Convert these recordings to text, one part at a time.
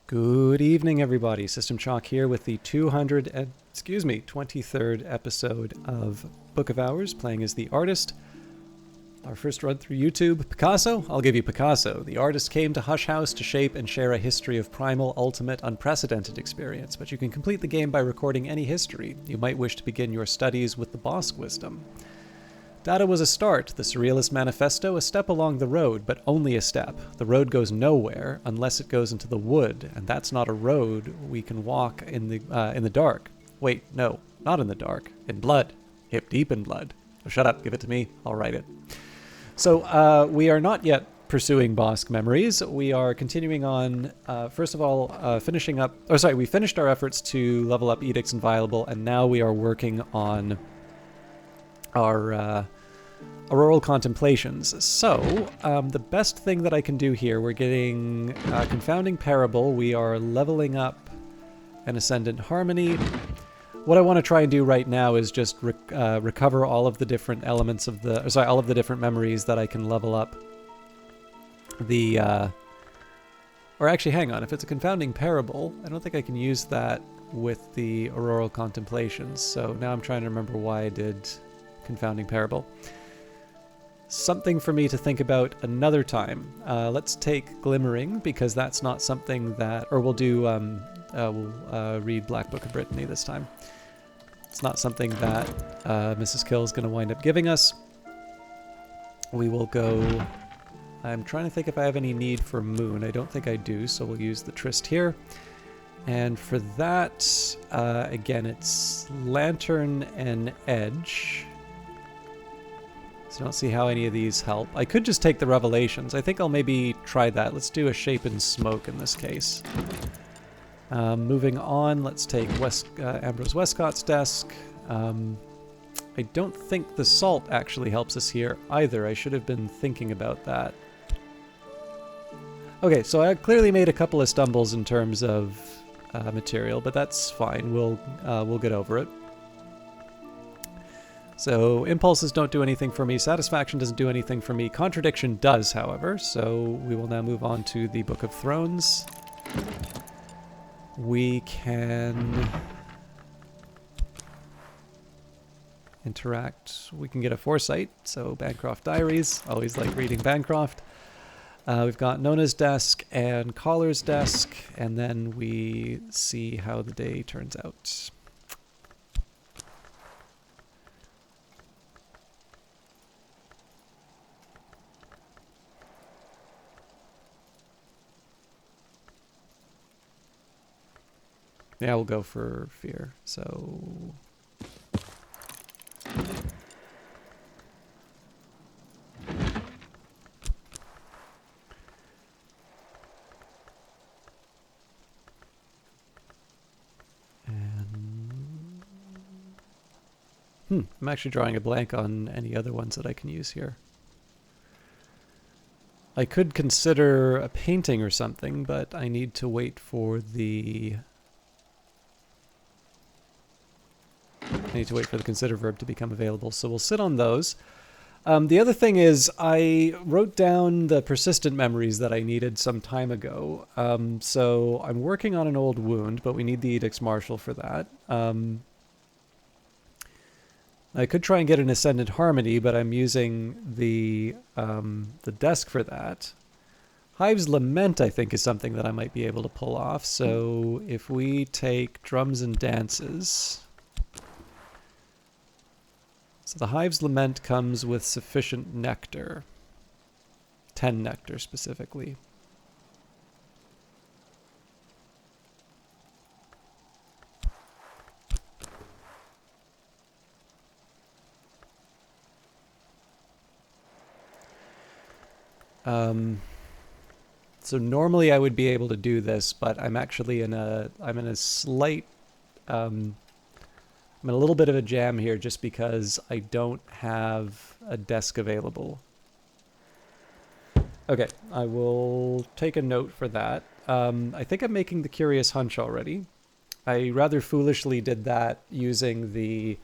Good evening, everybody. System Chalk here with the 23rd episode of Book of Hours, playing as the artist. Our first run through YouTube. Picasso? I'll give you Picasso. The artist came to Hush House to shape and share a history of primal, ultimate, unprecedented experience, but you can complete the game by recording any history. You might wish to begin your studies with the Bosque Wisdom. Data was a start, the Surrealist Manifesto, a step along the road, but only a step. The road goes nowhere unless it goes into the wood, and that's not a road we can walk in the dark. Wait, no, not in the dark. In blood. Hip deep in blood. Oh, shut up, give it to me, I'll write it. So, we are not yet pursuing Bosque memories. We are continuing on, first of all, we finished our efforts to level up Edicts Inviolable, and now we are working on our Auroral Contemplations. So, the best thing that I can do here, we're getting Confounding Parable, we are leveling up an Ascendant Harmony. What I want to try and do right now is just recover all of the different elements of all of the different memories that I can level up. Or actually, hang on, if it's a Confounding Parable, I don't think I can use that with the Auroral Contemplations. So now I'm trying to remember why I did Confounding Parable. Something for me to think about another time. Let's take Glimmering, because that's not something that... Or we'll do... we'll read Black Book of Brittany this time. It's not something that Mrs. Kill is going to wind up giving us. We will go... I'm trying to think if I have any need for Moon. I don't think I do, so we'll use the Tryst here. And for that, again, it's Lantern and Edge. So I don't see how any of these help. I could just take the Revelations. I think I'll maybe try that. Let's do a Shape and Smoke in this case. Moving on, let's take Ambrose Westcott's desk. I don't think the Salt actually helps us here either. I should have been thinking about that. Okay, so I clearly made a couple of stumbles in terms of material, but that's fine. We'll get over it. So impulses don't do anything for me. Satisfaction doesn't do anything for me. Contradiction does, however. So we will now move on to the Book of Thrones. We can interact. We can get a Foresight. So Bancroft Diaries. Always like reading Bancroft. We've got Nona's desk and Collar's desk, and then we see how the day turns out. Yeah, we'll go for Fear. So... I'm actually drawing a blank on any other ones that I can use here. I could consider a painting or something, but I need to wait for the... consider verb to become available, so we'll sit on those. The other thing is, I wrote down the persistent memories that I needed some time ago. So I'm working on an old wound, but we need the Edicts Martial for that. I could try and get an Ascendant Harmony, but I'm using the desk for that. Hive's Lament, I think, is something that I might be able to pull off. So if we take Drums and Dances... So the Hive's Lament comes with sufficient nectar. 10 nectar, specifically. So normally I would be able to do this, but I'm actually I'm in a little bit of a jam here just because I don't have a desk available. Okay, I will take a note for that. I think I'm making the Curious Hunch already. I rather foolishly did that using the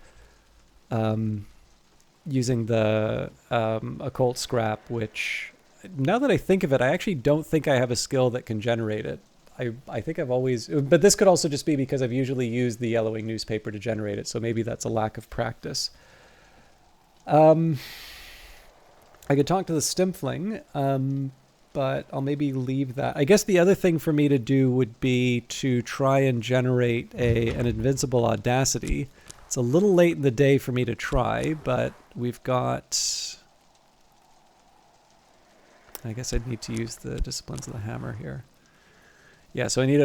Occult Scrap, which, now that I think of it, I actually don't think I have a skill that can generate it. I think I've always, but this could also just be because I've usually used the yellowing newspaper to generate it, so maybe that's a lack of practice. I could talk to the Stimpfling, but I'll maybe leave that. I guess the other thing for me to do would be to try and generate an invincible audacity. It's a little late in the day for me to try, but we've got... I guess I'd need to use the Disciplines of the Hammer here. Yeah, so I need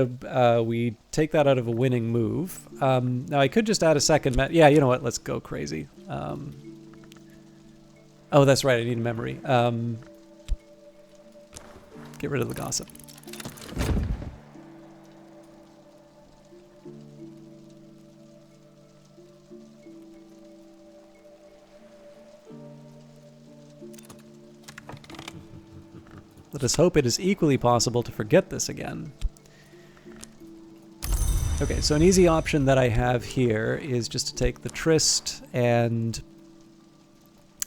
we take that out of a winning move. Now I could just add a second... yeah, you know what? Let's go crazy. Oh, that's right. I need memory. Get rid of the gossip. Let us hope it is equally possible to forget this again. Okay, so an easy option that I have here is just to take the Tryst and...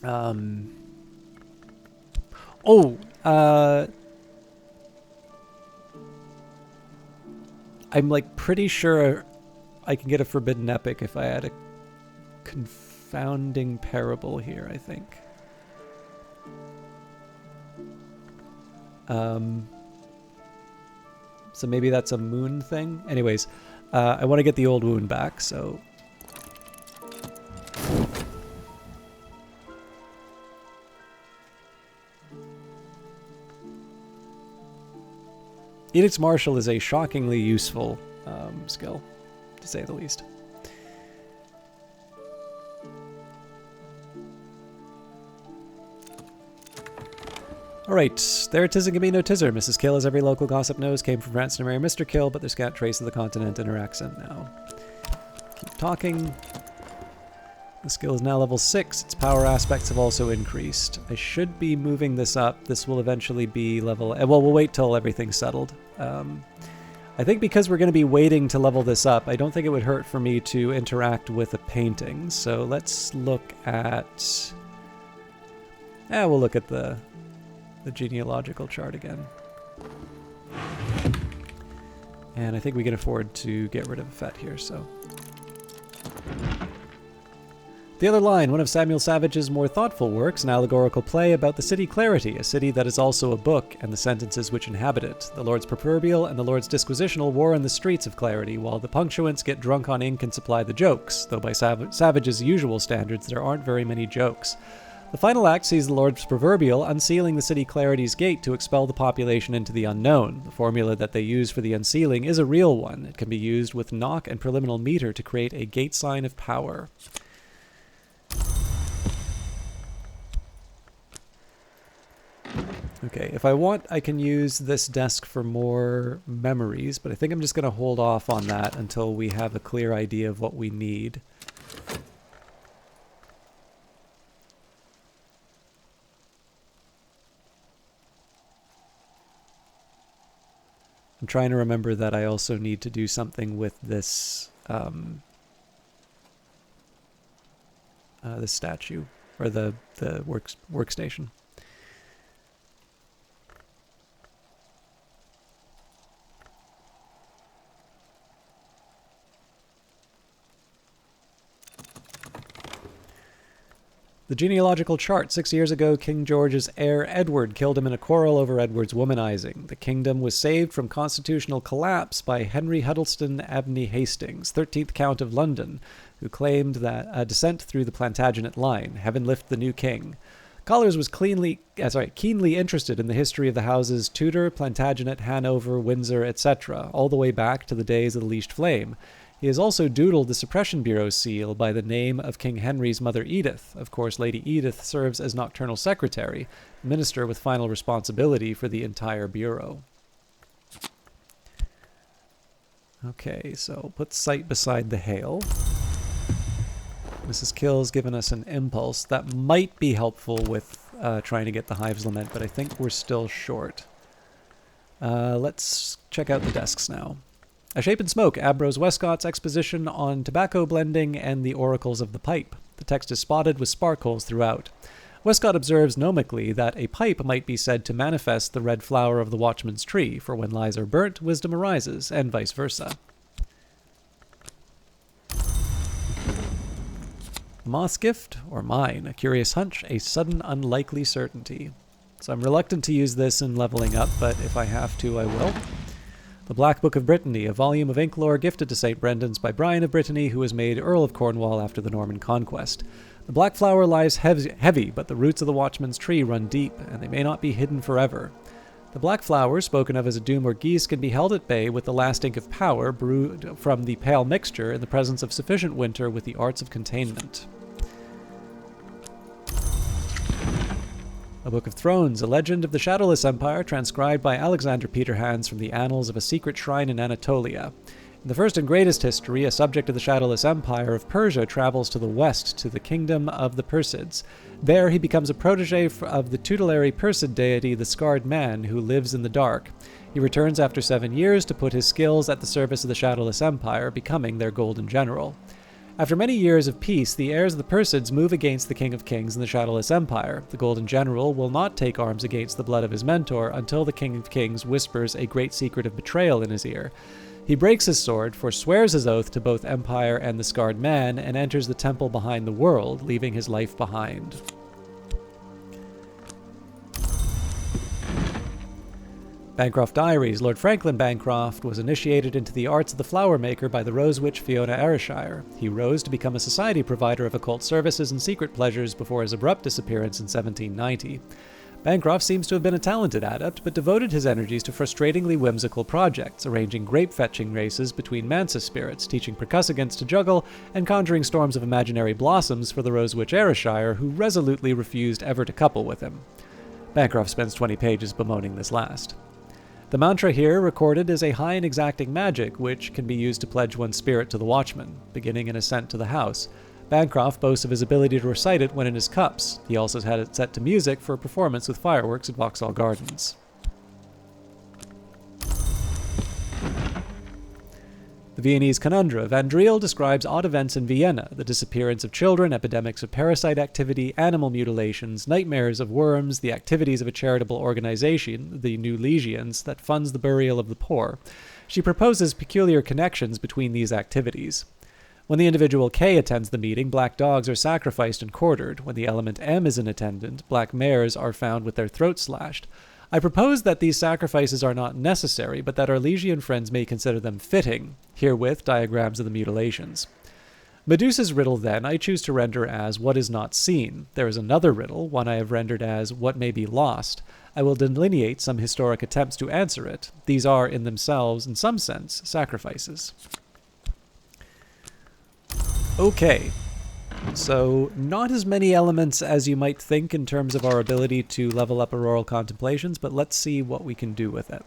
I'm like pretty sure I can get a Forbidden Epic if I add a Confounding Parable here, I think. So maybe that's a moon thing. Anyways, I want to get the old wound back, so... Edict's Martial is a shockingly useful skill, to say the least. Alright, there it is in Camino Tizzer. Mrs. Kill, as every local gossip knows, came from France to marry Mr. Kill, but there's scant trace of the continent in her accent now. Keep talking. The skill is now level 6. Its power aspects have also increased. I should be moving this up. This will eventually be level... Well, we'll wait till everything's settled. I think because we're going to be waiting to level this up, I don't think it would hurt for me to interact with a painting. So let's look at... we'll look at the genealogical chart again. And I think we can afford to get rid of a Fett here, so... The Other Line, one of Samuel Savage's more thoughtful works, an allegorical play about the city Clarity, a city that is also a book, and the sentences which inhabit it. The Lord's Proverbial and the Lord's Disquisitional war in the streets of Clarity, while the punctuants get drunk on ink and supply the jokes, though by Savage's usual standards there aren't very many jokes. The final act sees the Lord's Proverbial unsealing the city Clarity's gate to expel the population into the unknown. The formula that they use for the unsealing is a real one. It can be used with knock and preliminal meter to create a gate sign of power. Okay, if I want, I can use this desk for more memories, but I think I'm just going to hold off on that until we have a clear idea of what we need. I'm trying to remember that I also need to do something with this this statue, or the workstation. The genealogical chart. 6 years ago, King George's heir Edward killed him in a quarrel over Edward's womanizing. The kingdom was saved from constitutional collapse by Henry Huddleston Abney Hastings, 13th Count of London, who claimed that a descent through the Plantagenet line. Heaven lift the new king. Collars was keenly interested in the history of the houses Tudor, Plantagenet, Hanover, Windsor, etc., all the way back to the days of the Leashed Flame. He has also doodled the Suppression Bureau's seal by the name of King Henry's mother Edith. Of course, Lady Edith serves as nocturnal secretary, minister with final responsibility for the entire bureau. Okay, so put sight beside the hail. Mrs. Kill's given us an impulse. That might be helpful with trying to get the Hive's Lament, but I think we're still short. Let's check out the desks now. A Shape in Smoke, Ambrose Westcott's exposition on tobacco blending and the oracles of the pipe. The text is spotted with spark holes throughout. Westcott observes gnomically that a pipe might be said to manifest the red flower of the watchman's tree, for when lies are burnt, wisdom arises, and vice versa. Moth's gift, or mine, a curious hunch, a sudden unlikely certainty. So I'm reluctant to use this in leveling up, but if I have to, I will. The Black Book of Brittany, a volume of ink lore gifted to St. Brendan's by Brian of Brittany, who was made Earl of Cornwall after the Norman conquest. The black flower lies heavy, but the roots of the watchman's tree run deep, and they may not be hidden forever. The black flower, spoken of as a doom or geese, can be held at bay with the last ink of power brewed from the pale mixture in the presence of sufficient winter with the arts of containment. A Book of Thrones, a legend of the Shadowless Empire transcribed by Alexander Peterhans from the annals of a secret shrine in Anatolia. In the first and greatest history, a subject of the Shadowless Empire of Persia travels to the west to the kingdom of the Persids. There he becomes a protege of the tutelary Persid deity, the Scarred Man, who lives in the dark. He returns after 7 years to put his skills at the service of the Shadowless Empire, becoming their golden general. After many years of peace, the heirs of the Persids move against the King of Kings and the Shadowless Empire. The Golden General will not take arms against the blood of his mentor until the King of Kings whispers a great secret of betrayal in his ear. He breaks his sword, forswears his oath to both Empire and the Scarred Man, and enters the temple behind the world, leaving his life behind. Bancroft Diaries. Lord Franklin Bancroft was initiated into the arts of the flower maker by the Rose Witch Fiona Ayrshire. He rose to become a society provider of occult services and secret pleasures before his abrupt disappearance in 1790. Bancroft seems to have been a talented adept, but devoted his energies to frustratingly whimsical projects, arranging grape-fetching races between Mansa spirits, teaching percussagants to juggle, and conjuring storms of imaginary blossoms for the Rose Witch Ayrshire, who resolutely refused ever to couple with him. Bancroft spends 20 pages bemoaning this last. The mantra here recorded is a high and exacting magic, which can be used to pledge one's spirit to the watchman, beginning an ascent to the house. Bancroft boasts of his ability to recite it when in his cups. He also had it set to music for a performance with fireworks at Vauxhall Gardens. The Viennese Conundrum. Van Driel describes odd events in Vienna, the disappearance of children, epidemics of parasite activity, animal mutilations, nightmares of worms, the activities of a charitable organization, the New Legions, that funds the burial of the poor. She proposes peculiar connections between these activities. When the individual K attends the meeting, black dogs are sacrificed and quartered. When the element M is in attendance, black mares are found with their throats slashed. I propose that these sacrifices are not necessary, but that our Legion friends may consider them fitting. Herewith, diagrams of the mutilations. Medusa's riddle, then, I choose to render as what is not seen. There is another riddle, one I have rendered as what may be lost. I will delineate some historic attempts to answer it. These are, in themselves, in some sense, sacrifices. Okay, so not as many elements as you might think in terms of our ability to level up Auroral Contemplations, but let's see what we can do with it.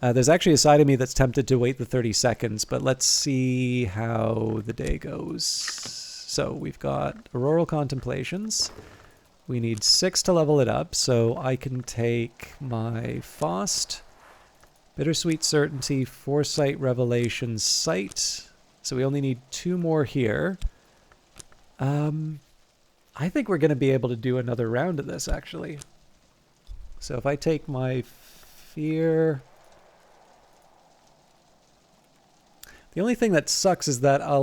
There's actually a side of me that's tempted to wait the 30 seconds, but let's see how the day goes. So we've got Auroral Contemplations. We need 6 to level it up, so I can take my Faust, Bittersweet Certainty, Foresight, Revelation, Sight. So we only need 2 more here. I think we're going to be able to do another round of this, actually. So if I take my Fear... The only thing that sucks is that I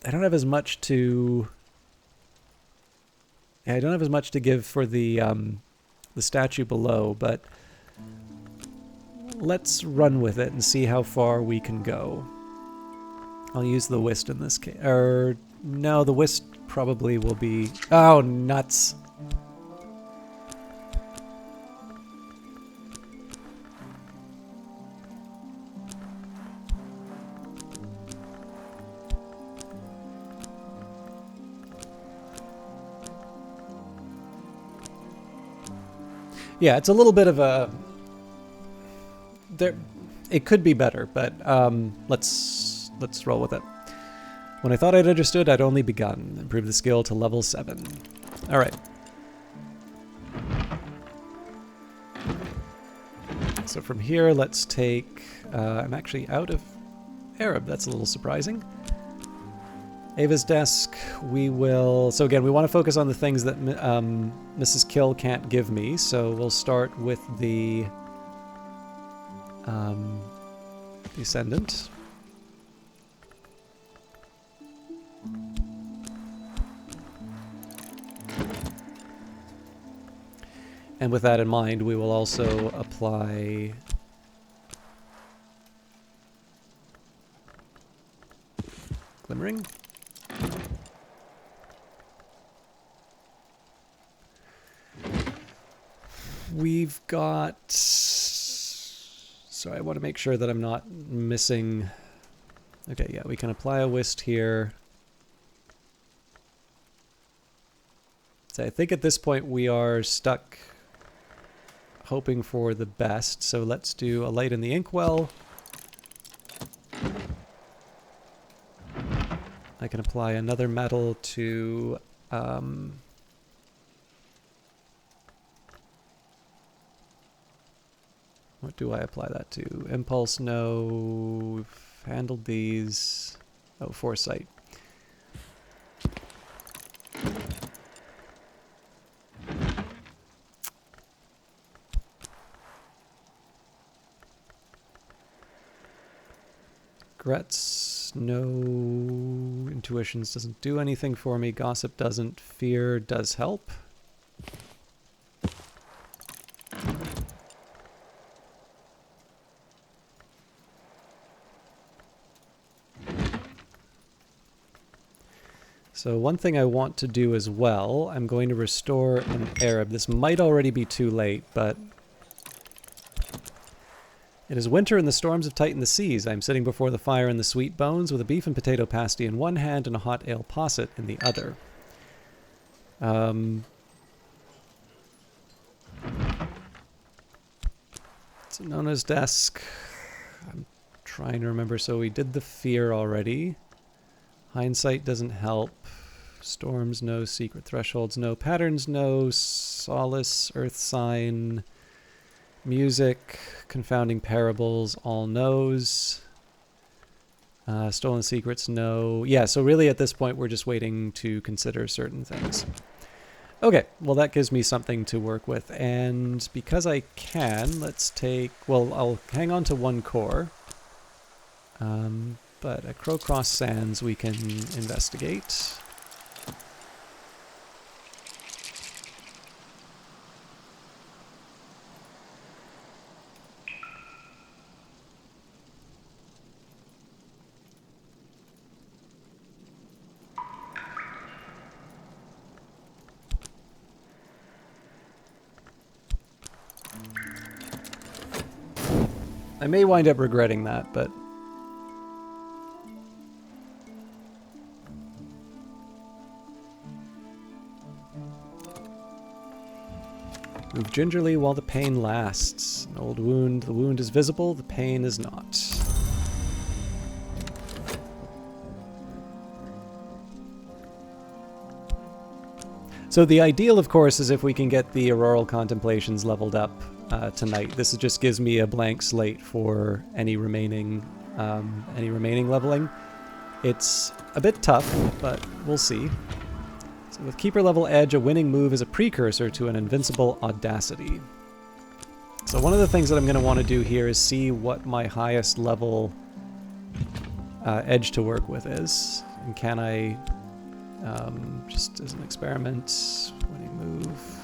don't have as much to... Yeah, I don't have as much to give for the statue below, but let's run with it and see how far we can go. I'll use the Whist in this case. No, the Whist probably will be... Oh, nuts! Yeah, it's a little bit of a... It could be better, but let's roll with it. When I thought I'd understood, I'd only begun. Improve the skill to level 7. All right. So from here, let's take... I'm actually out of Arab. That's a little surprising. Ava's desk, we will... So again, we want to focus on the things that Mrs. Kill can't give me, so we'll start with the Descendant. And with that in mind, we will also apply Glimmering. We've got... So I want to make sure that I'm not missing... Okay, yeah, we can apply a Whist here. So I think at this point we are stuck hoping for the best. So let's do a light in the inkwell. I can apply another metal to... what do I apply that to? Impulse, no. We've handled these. Oh, Foresight. Regrets, no. Intuitions doesn't do anything for me. Gossip doesn't. Fear does help. So one thing I want to do as well, I'm going to restore an Arab. This might already be too late, but... It is winter and the storms have tightened the seas. I am sitting before the fire in the sweet bones with a beef and potato pasty in one hand and a hot ale posset in the other. So Nona's desk. I'm trying to remember. So we did the fear already. Hindsight doesn't help. Storms, no. Secret thresholds, no. Patterns, no. Solace, earth sign. Music, confounding parables, all no's. Stolen secrets, no. Yeah, so really at this point we're just waiting to consider certain things. Okay, well that gives me something to work with. And because I can, let's take... Well, I'll hang on to one core. But at Crowcross Sands we can investigate. I may wind up regretting that, but... Move gingerly while the pain lasts. An old wound. The wound is visible, the pain is not. So the ideal, of course, is if we can get the Auroral Contemplations leveled up tonight. This just gives me a blank slate for any remaining leveling. It's a bit tough, but we'll see. So with Keeper level Edge, a winning move is a precursor to an invincible Audacity. So one of the things that I'm going to want to do here is see what my highest level Edge to work with is. And can I, just as an experiment, winning move...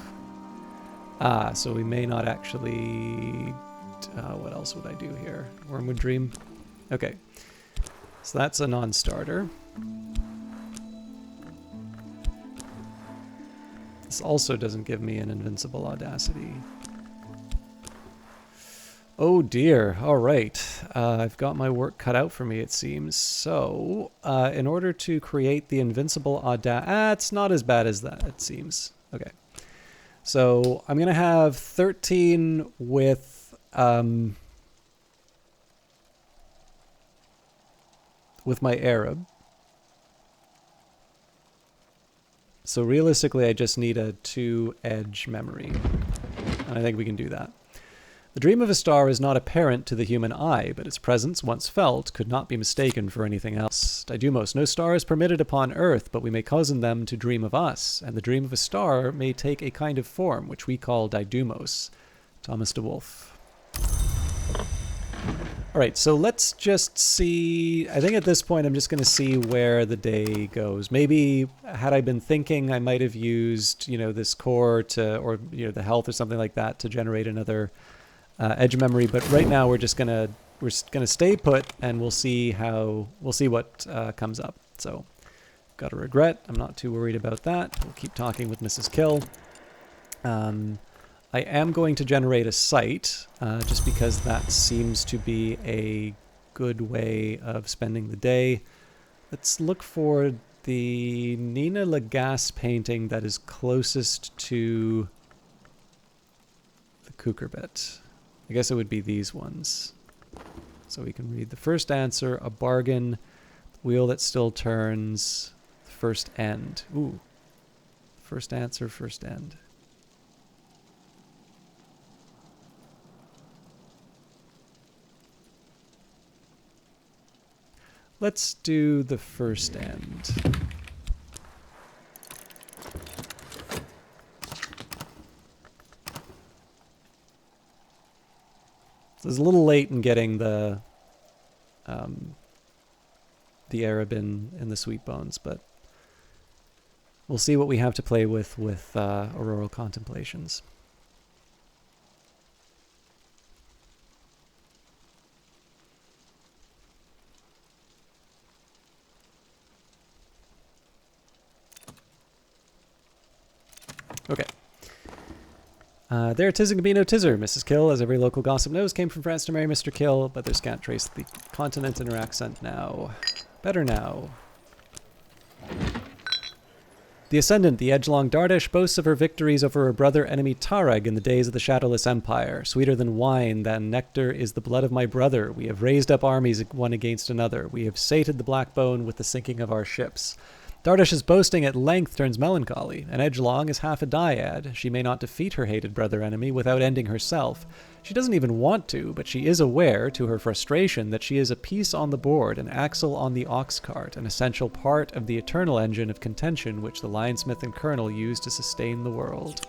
Ah, so we may not actually... what else would I do here? Wormwood Dream? Okay. So that's a non-starter. This also doesn't give me an invincible Audacity. Oh dear, alright. I've got my work cut out for me, it seems. So, in order to create the invincible Audacity... it's not as bad as that, it seems. Okay. So, I'm going to have 13 with my Arab. So realistically, I just need a 2-edge memory. And I think we can do that. The dream of a star is not apparent to the human eye, but its presence, once felt, could not be mistaken for anything else. Didymos, no star is permitted upon earth, but we may cozen them to dream of us, and the dream of a star may take a kind of form, which we call didymos. Thomas de Wolfe. All right, so let's just see. I think at this point I'm just going to see where the day goes. Maybe had I been thinking, I might have used, this core to, or the health or something like that to generate another edge memory. But right now we're gonna stay put, and we'll see what comes up. So, got a regret. I'm not too worried about that. We'll keep talking with Mrs. Kill. I am going to generate a site, just because that seems to be a good way of spending the day. Let's look for the Nina Lagasse painting that is closest to the Cucurbit. I guess it would be these ones. So we can read the first answer, a bargain, wheel that still turns, first end. Ooh, first answer, first end. Let's do the first end. So it's a little late in getting the Arab in the sweet bones, but we'll see what we have to play with Auroral Contemplations. Okay. There, 'tis and can be no tizzer. Mrs. Kill, as every local gossip knows, came from France to marry Mr. Kill, but there's can't trace the continent in her accent now. Better now. The Ascendant, the edgelong Dardish, boasts of her victories over her brother enemy Tarag in the days of the Shadowless Empire. Sweeter than wine, than nectar is the blood of my brother. We have raised up armies one against another. We have sated the black bone with the sinking of our ships. Dardish's boasting at length turns melancholy. An edgelong is half a dyad. She may not defeat her hated brother enemy without ending herself. She doesn't even want to, but she is aware, to her frustration, that she is a piece on the board, an axle on the ox cart, an essential part of the eternal engine of contention which the lionsmith and colonel use to sustain the world.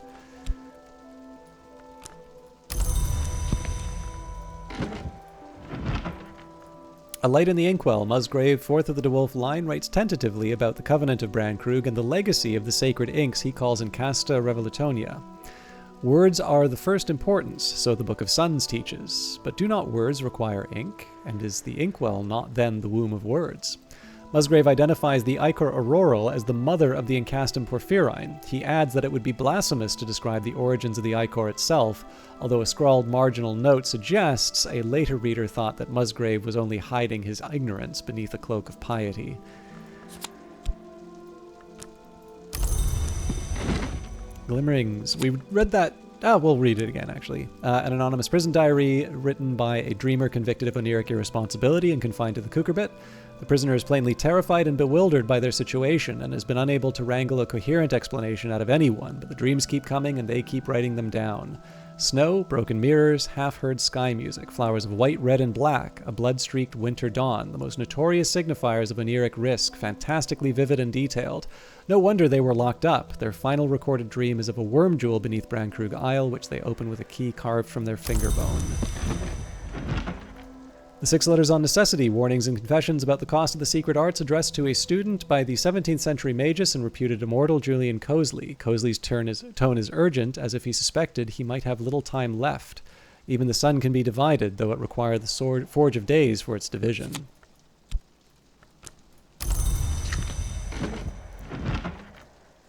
A light in the inkwell, Musgrave, fourth of the De Wolfe line, writes tentatively about the covenant of Brankrug and the legacy of the sacred inks he calls in Casta Revolutonia. Words are the first importance, so the Book of Suns teaches. But do not words require ink? And is the inkwell not then the womb of words? Musgrave identifies the ichor auroral as the mother of the Incastum porphyrine. He adds that it would be blasphemous to describe the origins of the ichor itself, although a scrawled marginal note suggests a later reader thought that Musgrave was only hiding his ignorance beneath a cloak of piety. Glimmerings. We read that. We'll read it again, actually. An anonymous prison diary written by a dreamer convicted of oniric irresponsibility and confined to the Cucurbit. The prisoner is plainly terrified and bewildered by their situation and has been unable to wrangle a coherent explanation out of anyone, but the dreams keep coming and they keep writing them down. Snow, broken mirrors, half-heard sky music, flowers of white, red, and black, a blood-streaked winter dawn, the most notorious signifiers of oniric risk, fantastically vivid and detailed. No wonder they were locked up. Their final recorded dream is of a worm jewel beneath Brankrug Isle, which they open with a key carved from their finger bone. The 6 letters on necessity, warnings and confessions about the cost of the secret arts addressed to a student by the 17th century magus and reputed immortal Julian Cosley. Cosley's tone is urgent, as if he suspected he might have little time left. Even the sun can be divided, though it require the forge of days for its division.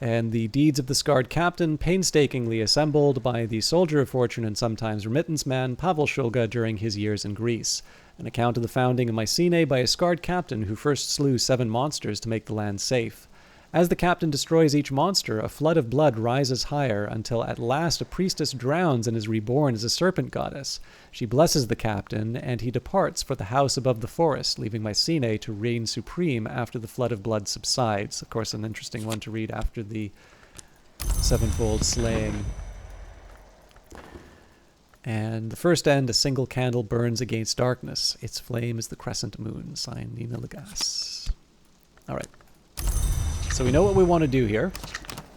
And the deeds of the scarred captain, painstakingly assembled by the soldier of fortune and sometimes remittance man Pavel Shulga during his years in Greece. An account of the founding of Mycenae by a scarred captain who first slew 7 monsters to make the land safe. As the captain destroys each monster, a flood of blood rises higher until at last a priestess drowns and is reborn as a serpent goddess. She blesses the captain, and he departs for the house above the forest, leaving Mycenae to reign supreme after the flood of blood subsides. Of course, an interesting one to read after the 7-fold slaying. And the first end, a single candle burns against darkness. Its flame is the crescent moon. Signed, Nina Legas. All right. So we know what we want to do here.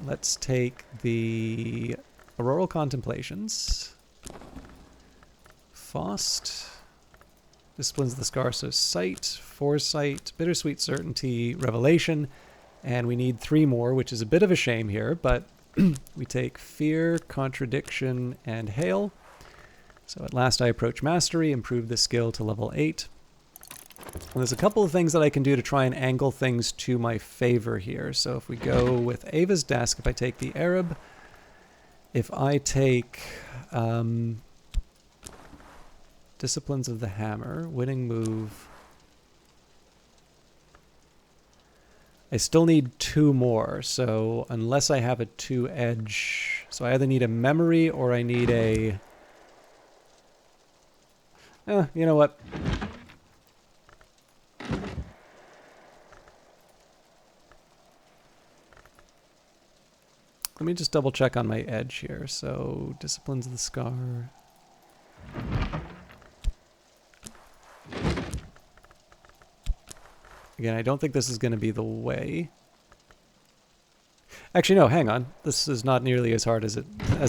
Let's take the Auroral Contemplations. Faust. Disciplines of the Scar, so Sight, Foresight, Bittersweet Certainty, Revelation. And we need 3 more, which is a bit of a shame here, but we take Fear, Contradiction, and Hail. So at last I approach Mastery, improve the skill to level 8. And there's a couple of things that I can do to try and angle things to my favor here. So if we go with Ava's Desk, if I take the Arab, if I take Disciplines of the Hammer, Winning Move, I still need 2 more. So unless I have a 2-edge, so I either need a memory or I need a... you know what? Let me just double check on my edge here. So, Disciplines of the Scar. Again, I don't think this is going to be the way. Actually, no, hang on. This is not nearly as hard as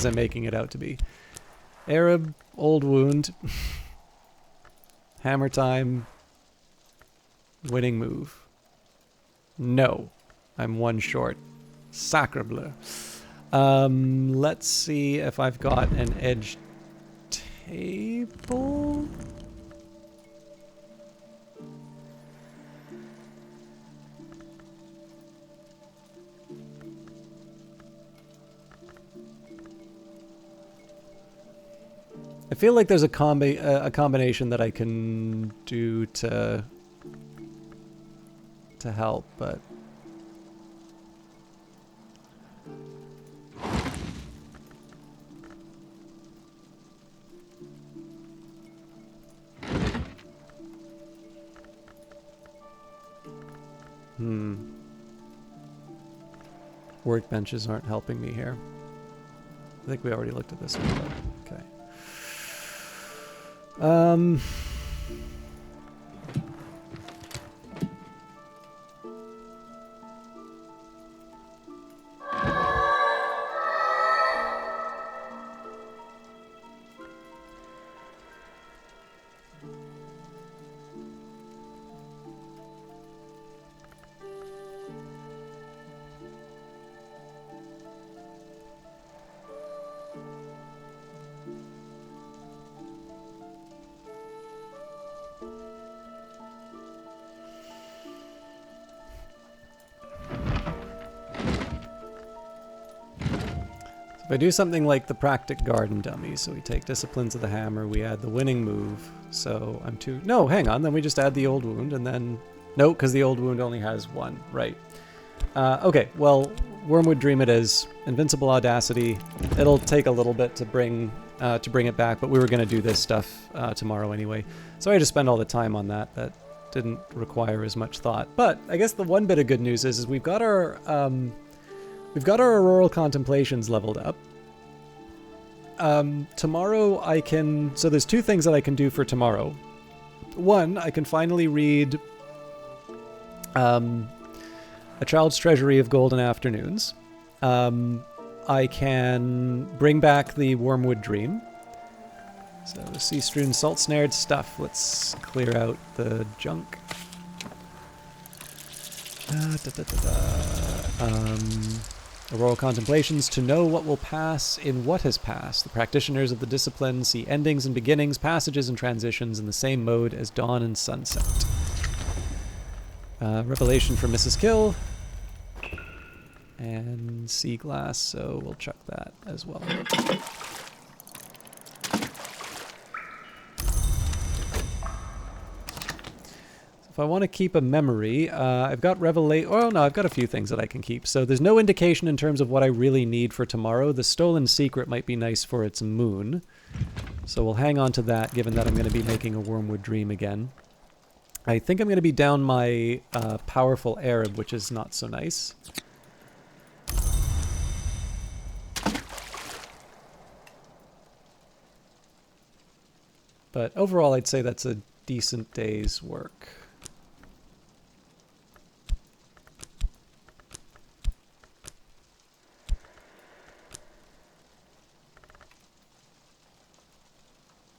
I'm making it out to be. Arab, Old Wound, Hammer Time, Winning Move. No, I'm 1 short. Sacre bleu. Let's see if I've got an edge table. I feel like there's a combination that I can do to help, but workbenches aren't helping me here. I think we already looked at this one, but okay. If I do something like the Practic Garden Dummy, so we take Disciplines of the Hammer, we add the Winning Move, so I'm 2... No, hang on, then we just add the Old Wound, and then... No, because the Old Wound only has 1, right. Okay, well, Wormwood Dream it is. Invincible Audacity. It'll take a little bit to bring it back, but we were going to do this stuff tomorrow anyway. So I had to spend all the time on that. That didn't require as much thought. But I guess the one bit of good news is we've got our... We've got our Auroral Contemplations leveled up. Tomorrow I can... So there's 2 things that I can do for tomorrow. 1, I can finally read A Child's Treasury of Golden Afternoons. I can bring back the Wormwood Dream. So the sea-strewn, salt-snared stuff. Let's clear out the junk. Auroral Contemplations, to know what will pass in what has passed. The practitioners of the discipline see endings and beginnings, passages and transitions in the same mode as dawn and sunset. Revelation for Mrs. Kill. And Sea Glass, so we'll chuck that as well. If I want to keep a memory, I've got Revelation... Oh, no, I've got a few things that I can keep. So there's no indication in terms of what I really need for tomorrow. The Stolen Secret might be nice for its moon. So we'll hang on to that, given that I'm going to be making a Wormwood Dream again. I think I'm going to be down my Powerful Arab, which is not so nice. But overall, I'd say that's a decent day's work.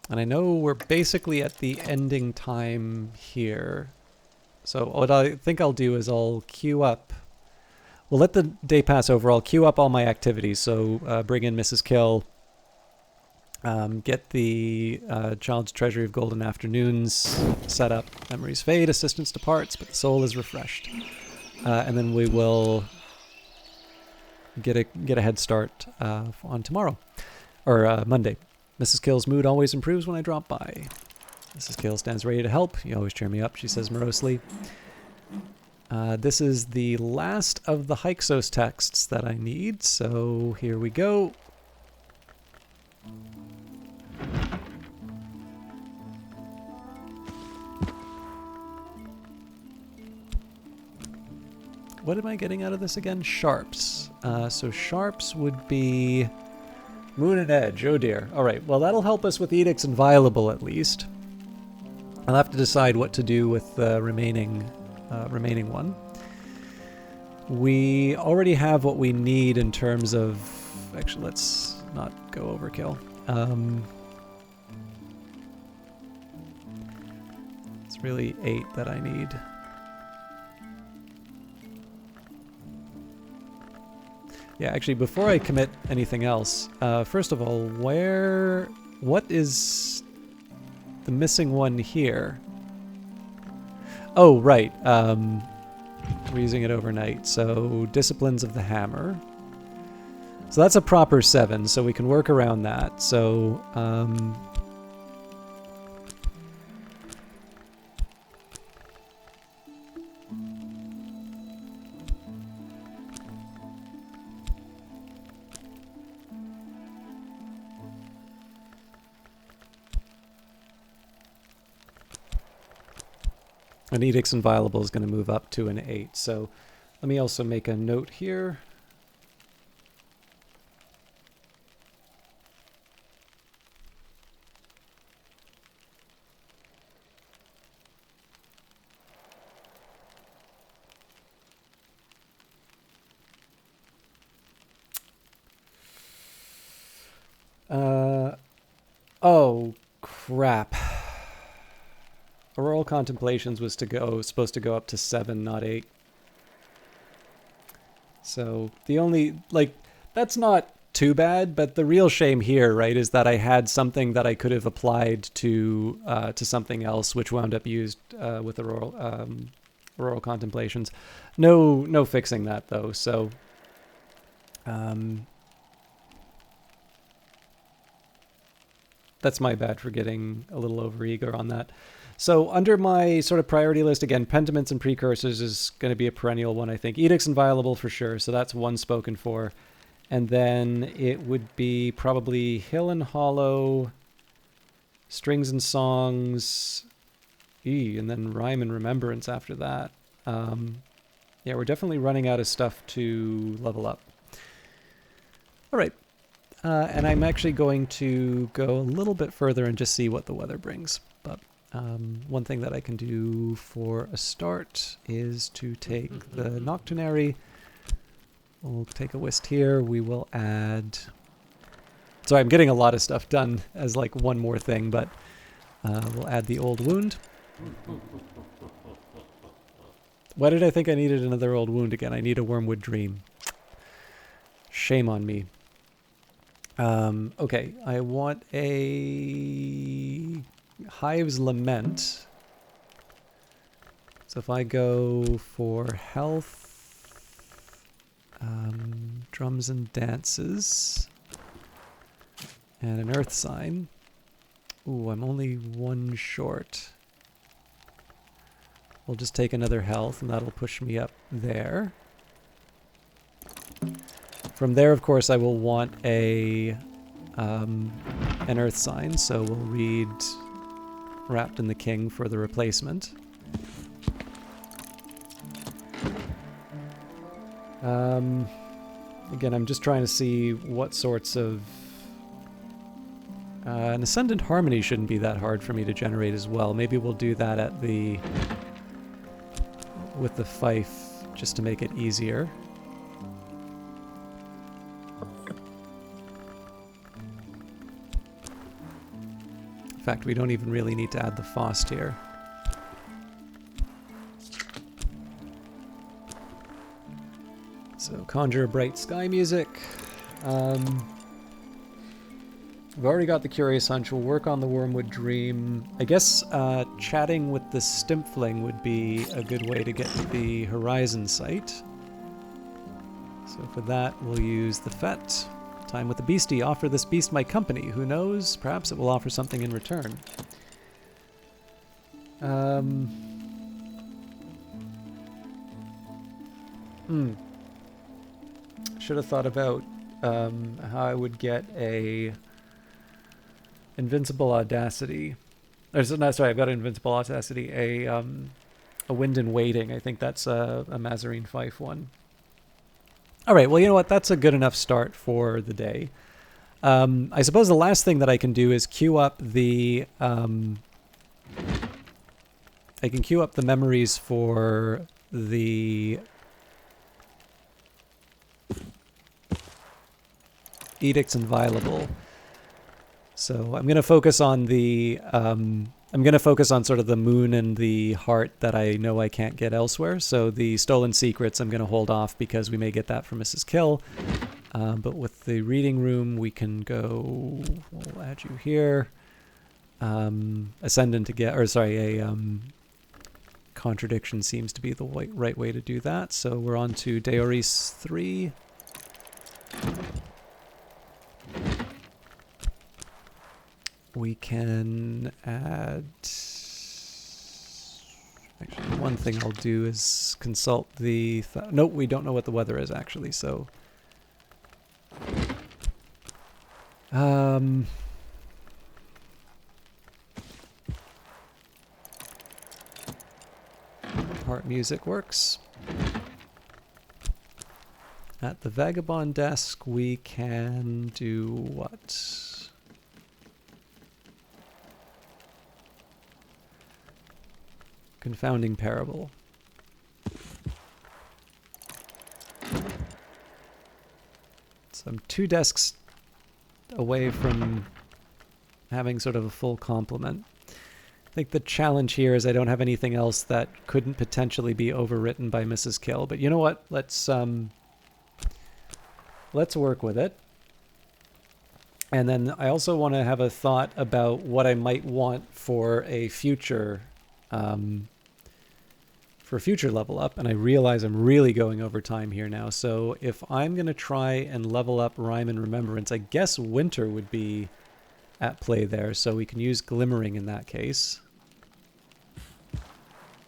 And I know we're basically at the ending time here. So what I think I'll do is I'll queue up. We'll let the day pass over. I'll queue up all my activities. So bring in Mrs. Kill. Get the Child's Treasury of Golden Afternoons set up. Memories fade, assistance departs, but the soul is refreshed. And then we will get a head start on tomorrow. Or Monday. Mrs. Kill's mood always improves when I drop by. Mrs. Kill stands ready to help. You always cheer me up, she says morosely. This is the last of the Hyksos texts that I need, so here we go. What am I getting out of this again? Sharps. So sharps would be Moon and Edge. Oh dear. All right. Well, that'll help us with Edicts Inviolable at least. I'll have to decide what to do with the remaining one. We already have what we need in terms of... Actually, let's not go overkill. It's really 8 that I need. Yeah, actually, before I commit anything else, first of all, what is the missing one here? Oh, right. We're using it overnight. So, Disciplines of the Hammer. So that's a proper 7, so we can work around that. So, and Edicts Inviolable is going to move up to an 8. So let me also make a note here. Oh, crap. Auroral Contemplations was supposed to go up to 7, not 8. So the only, that's not too bad, but the real shame here, right, is that I had something that I could have applied to something else, which wound up used with Auroral Contemplations. No fixing that though. So, that's my bad for getting a little overeager on that. So under my sort of priority list, again, Pentiments and Precursors is going to be a perennial one, I think. Edicts Inviolable for sure, so that's one spoken for. And then it would be probably Hill and Hollow, Strings and Songs, and then Rhyme and Remembrance after that. Yeah, we're definitely running out of stuff to level up. All right. And I'm actually going to go a little bit further and just see what the weather brings. But one thing that I can do for a start is to take the Nocturnary. We'll take a whist here. We will add... Sorry, I'm getting a lot of stuff done as like one more thing, but we'll add the Old Wound. Why did I think I needed another Old Wound again? I need a Wormwood Dream. Shame on me. Okay, I want a Hive's Lament. So if I go for health, drums and dances, and an earth sign. Ooh, I'm only 1 short. We'll just take another health, and that'll push me up there. From there, of course, I will want an earth sign, so we'll read Wrapped in the King for the replacement. Again, I'm just trying to see what sorts of An Ascendant Harmony shouldn't be that hard for me to generate as well. Maybe we'll do that at with the fife, just to make it easier. In fact, we don't even really need to add the Faust here. So, conjure bright sky music. We've already got the Curious Hunch. We'll work on the Wormwood Dream. I guess chatting with the Stimpfling would be a good way to get to the Horizon site. So for that, we'll use the Fete. Time with the Beastie. Offer this beast my company. Who knows? Perhaps it will offer something in return. Should have thought about how I would get a Invincible Audacity. Or, no, sorry, I've got an Invincible Audacity. A Wind in Waiting. I think that's a Mazarine Fife one. All right, well, you know what? That's a good enough start for the day. I suppose the last thing that I can do is queue up the... I can queue up the memories for the... Edicts Inviolable. So I'm going to focus on the, I'm going to focus on sort of the moon and the heart that I know I can't get elsewhere. So the Stolen Secrets I'm going to hold off because we may get that from Mrs. Kill. But with the reading room, we can go, we'll add you here. Ascendant to get, or sorry, a contradiction seems to be the right way to do that. So we're on to Deoris 3. We can add... Actually, one thing I'll do is consult the... Nope, we don't know what the weather is, actually, so... Heart music works. At the Vagabond desk, we can do what? Confounding Parable. So I'm 2 desks away from having sort of a full complement. I think the challenge here is I don't have anything else that couldn't potentially be overwritten by Mrs. Kill. But you know what? Let's work with it. And then I also want to have a thought about what I might want for a future level up, and I realize I'm really going over time here now. So if I'm going to try and level up Rhyme and Remembrance, I guess Winter would be at play there, so we can use Glimmering in that case.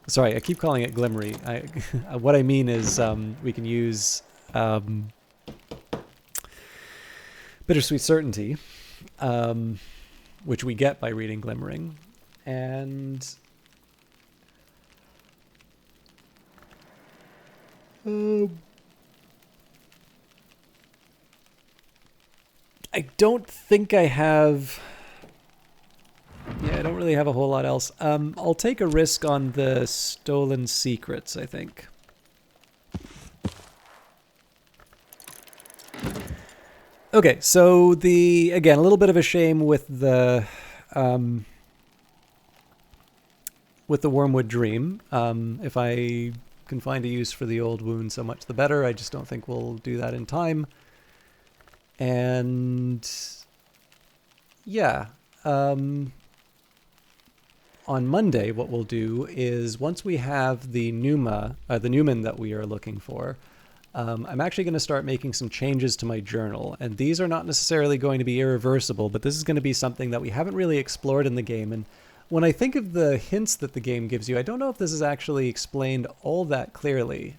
Sorry, I keep calling it Glimmery. What I mean is we can use Bittersweet Certainty, which we get by reading Glimmering, and... I don't think I have... Yeah, I don't really have a whole lot else. I'll take a risk on the Stolen Secrets, I think. Okay, so again, a little bit of a shame with the Wormwood Dream. If I can find a use for the old wound, so much the better. I just don't think we'll do that in time. And yeah, on Monday, what we'll do is once we have the Newman that we are looking for, I'm actually going to start making some changes to my journal. And these are not necessarily going to be irreversible, but this is going to be something that we haven't really explored in the game. And when I think of the hints that the game gives you, I don't know if this is actually explained all that clearly.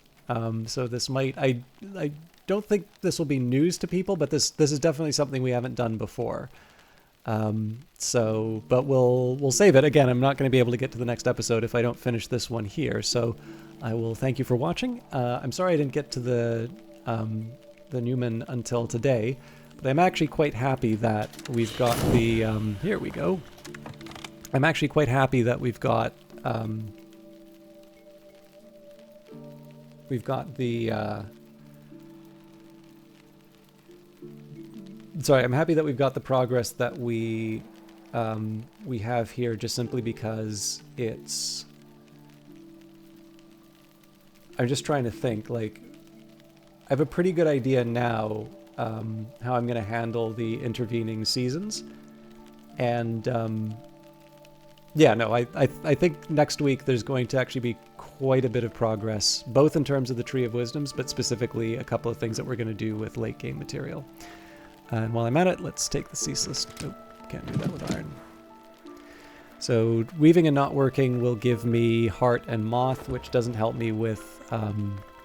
So this might, I don't think this will be news to people, but this is definitely something we haven't done before. But we'll save it. Again, I'm not going to be able to get to the next episode if I don't finish this one here. So I will thank you for watching. I'm sorry I didn't get to the Newman until today, But I'm actually quite happy that we've got the, here we go. I'm actually quite happy that we've got the, sorry, I'm happy that we've got the progress that we have here, just simply because it's, I'm just trying to think, like, I have a pretty good idea now how I'm going to handle the intervening seasons. And yeah, no, I think next week there's going to actually be quite a bit of progress, both in terms of the Tree of Wisdoms, but specifically a couple of things that we're going to do with late game material. And while I'm at it, let's take the ceaseless. Nope, can't do that with iron. So weaving and not working will give me heart and moth, which doesn't help me with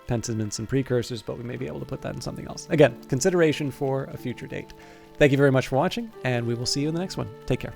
pentiments and precursors, but we may be able to put that in something else. Again, consideration for a future date. Thank you very much for watching, and we will see you in the next one. Take care.